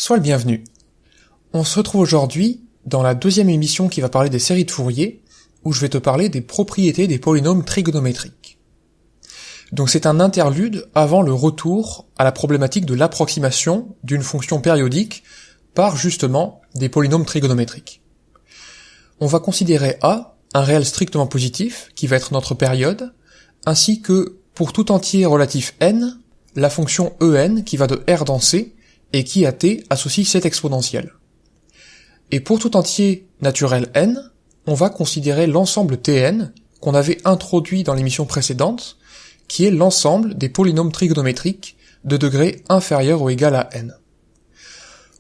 Sois le bienvenu. On se retrouve aujourd'hui dans la deuxième émission qui va parler des séries de Fourier, où je vais te parler des propriétés des polynômes trigonométriques. Donc c'est un interlude avant le retour à la problématique de l'approximation d'une fonction périodique par justement des polynômes trigonométriques. On va considérer A, un réel strictement positif, qui va être notre période, ainsi que, pour tout entier relatif n, la fonction en qui va de R dans C, et qui à t associe cette exponentielle. Et pour tout entier naturel n, on va considérer l'ensemble Tn qu'on avait introduit dans l'émission précédente, qui est l'ensemble des polynômes trigonométriques de degré inférieur ou égal à n.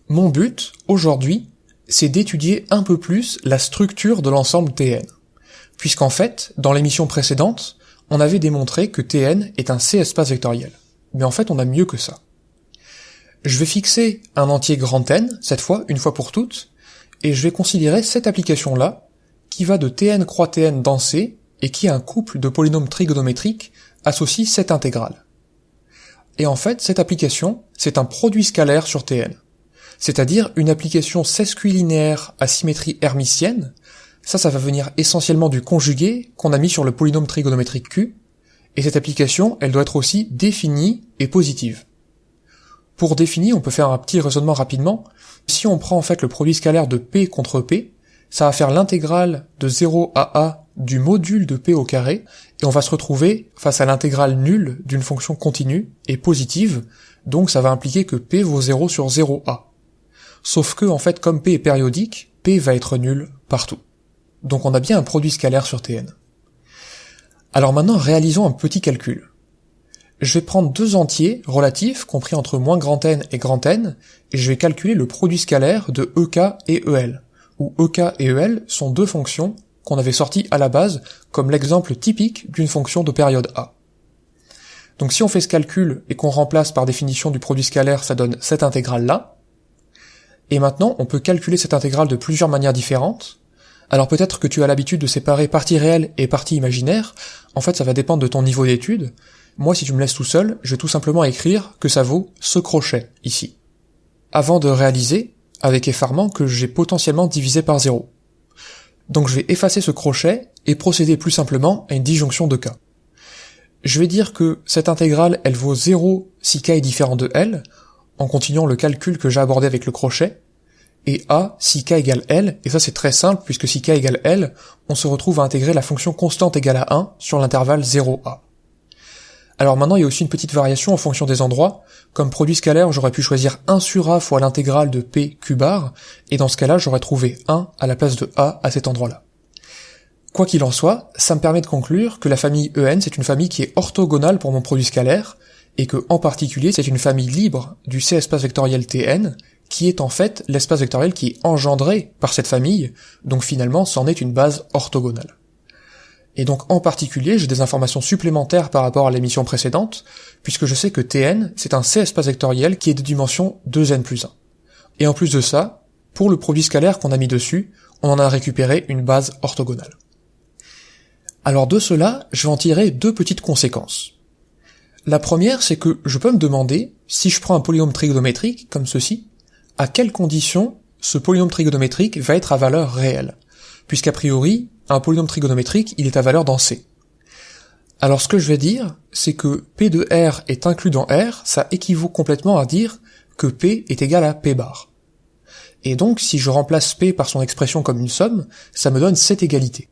Mon but, aujourd'hui, c'est d'étudier un peu plus la structure de l'ensemble Tn. Puisqu'en fait, dans l'émission précédente, on avait démontré que Tn est un C-espace vectoriel. Mais en fait, on a mieux que ça. Je vais fixer un entier grand N, cette fois, une fois pour toutes, et je vais considérer cette application-là, qui va de Tn croix Tn dans C, et qui est un couple de polynômes trigonométriques associe cette intégrale. Et en fait, cette application, c'est un produit scalaire sur Tn. C'est-à-dire une application sesquilinéaire à symétrie hermitienne. Ça va venir essentiellement du conjugué qu'on a mis sur le polynôme trigonométrique Q, et cette application, elle doit être aussi définie et positive. Pour définir, on peut faire un petit raisonnement rapidement. Si on prend en fait le produit scalaire de P contre P, ça va faire l'intégrale de 0 à A du module de P au carré, et on va se retrouver face à l'intégrale nulle d'une fonction continue et positive, donc ça va impliquer que P vaut 0 sur 0A. Sauf que, en fait, comme P est périodique, P va être nul partout. Donc on a bien un produit scalaire sur Tn. Alors maintenant, réalisons un petit calcul. Je vais prendre deux entiers relatifs, compris entre moins grand N et grand N, et je vais calculer le produit scalaire de EK et EL, où EK et EL sont deux fonctions qu'on avait sorties à la base comme l'exemple typique d'une fonction de période A. Donc si on fait ce calcul et qu'on remplace par définition du produit scalaire, ça donne cette intégrale-là. Et maintenant, on peut calculer cette intégrale de plusieurs manières différentes. Alors peut-être que tu as l'habitude de séparer partie réelle et partie imaginaire. En fait, ça va dépendre de ton niveau d'étude. Moi, si tu me laisses tout seul, je vais tout simplement écrire que ça vaut ce crochet, ici. Avant de réaliser, avec effarement, que j'ai potentiellement divisé par 0. Donc je vais effacer ce crochet et procéder plus simplement à une disjonction de k. Je vais dire que cette intégrale, elle vaut 0 si k est différent de L, en continuant le calcul que j'ai abordé avec le crochet, et A si k égale L, et ça c'est très simple, puisque si k égale L, on se retrouve à intégrer la fonction constante égale à 1 sur l'intervalle 0A. Alors maintenant, il y a aussi une petite variation en fonction des endroits. Comme produit scalaire, j'aurais pu choisir 1 sur A fois l'intégrale de P Q bar, et dans ce cas-là, j'aurais trouvé 1 à la place de A à cet endroit-là. Quoi qu'il en soit, ça me permet de conclure que la famille En, c'est une famille qui est orthogonale pour mon produit scalaire, et que, en particulier, c'est une famille libre du C-espace vectoriel Tn, qui est en fait l'espace vectoriel qui est engendré par cette famille, donc finalement, c'en est une base orthogonale. Et donc en particulier, j'ai des informations supplémentaires par rapport à l'émission précédente, puisque je sais que Tn, c'est un C-espace vectoriel qui est de dimension 2n plus 1. Et en plus de ça, pour le produit scalaire qu'on a mis dessus, on en a récupéré une base orthogonale. Alors de cela, je vais en tirer deux petites conséquences. La première, c'est que je peux me demander, si je prends un polynôme trigonométrique, comme ceci, à quelles conditions ce polynôme trigonométrique va être à valeur réelle, puisqu'a priori, un polynôme trigonométrique, il est à valeur dans C. Alors ce que je vais dire, c'est que P de R est inclus dans R, ça équivaut complètement à dire que P est égal à P bar. Et donc, si je remplace P par son expression comme une somme, ça me donne cette égalité.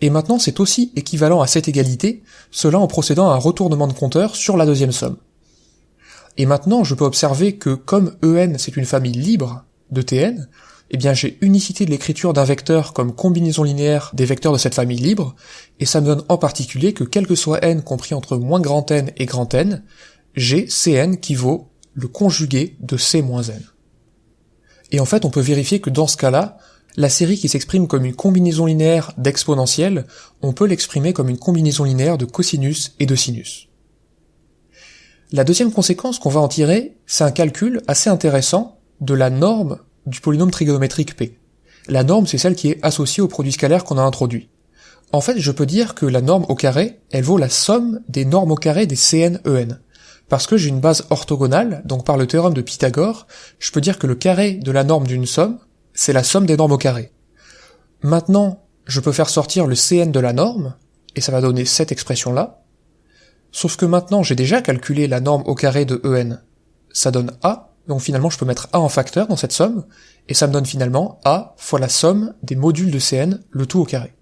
Et maintenant, c'est aussi équivalent à cette égalité, cela en procédant à un retournement de compteur sur la deuxième somme. Et maintenant, je peux observer que comme En c'est une famille libre de Tn, eh bien j'ai unicité de l'écriture d'un vecteur comme combinaison linéaire des vecteurs de cette famille libre, et ça me donne en particulier que quel que soit n compris entre moins grand N et grand N, j'ai Cn qui vaut le conjugué de C moins n. Et en fait, on peut vérifier que dans ce cas-là, la série qui s'exprime comme une combinaison linéaire d'exponentielles, on peut l'exprimer comme une combinaison linéaire de cosinus et de sinus. La deuxième conséquence qu'on va en tirer, c'est un calcul assez intéressant de la norme du polynôme trigonométrique P. La norme, c'est celle qui est associée au produit scalaire qu'on a introduit. En fait, je peux dire que la norme au carré, elle vaut la somme des normes au carré des Cn En, Parce que j'ai une base orthogonale, donc par le théorème de Pythagore, je peux dire que le carré de la norme d'une somme, c'est la somme des normes au carré. Maintenant, je peux faire sortir le Cn de la norme, et ça va donner cette expression-là. Sauf que maintenant, j'ai déjà calculé la norme au carré de En. Ça donne A, donc finalement je peux mettre A en facteur dans cette somme, et ça me donne finalement A fois la somme des modules de Cn, le tout au carré.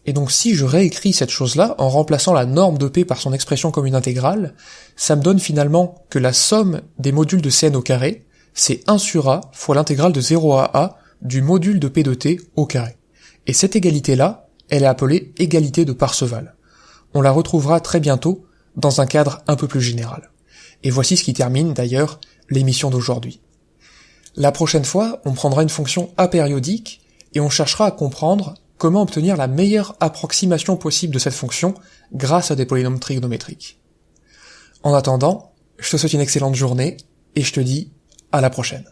Et donc si je réécris cette chose-là, en remplaçant la norme de P par son expression comme une intégrale, ça me donne finalement que la somme des modules de Cn au carré, c'est 1 sur A fois l'intégrale de 0 à A du module de P de T au carré. Et cette égalité-là, elle est appelée égalité de Parseval. On la retrouvera très bientôt dans un cadre un peu plus général. Et voici ce qui termine d'ailleurs l'émission d'aujourd'hui. La prochaine fois, on prendra une fonction apériodique et on cherchera à comprendre comment obtenir la meilleure approximation possible de cette fonction grâce à des polynômes trigonométriques. En attendant, je te souhaite une excellente journée et je te dis à la prochaine.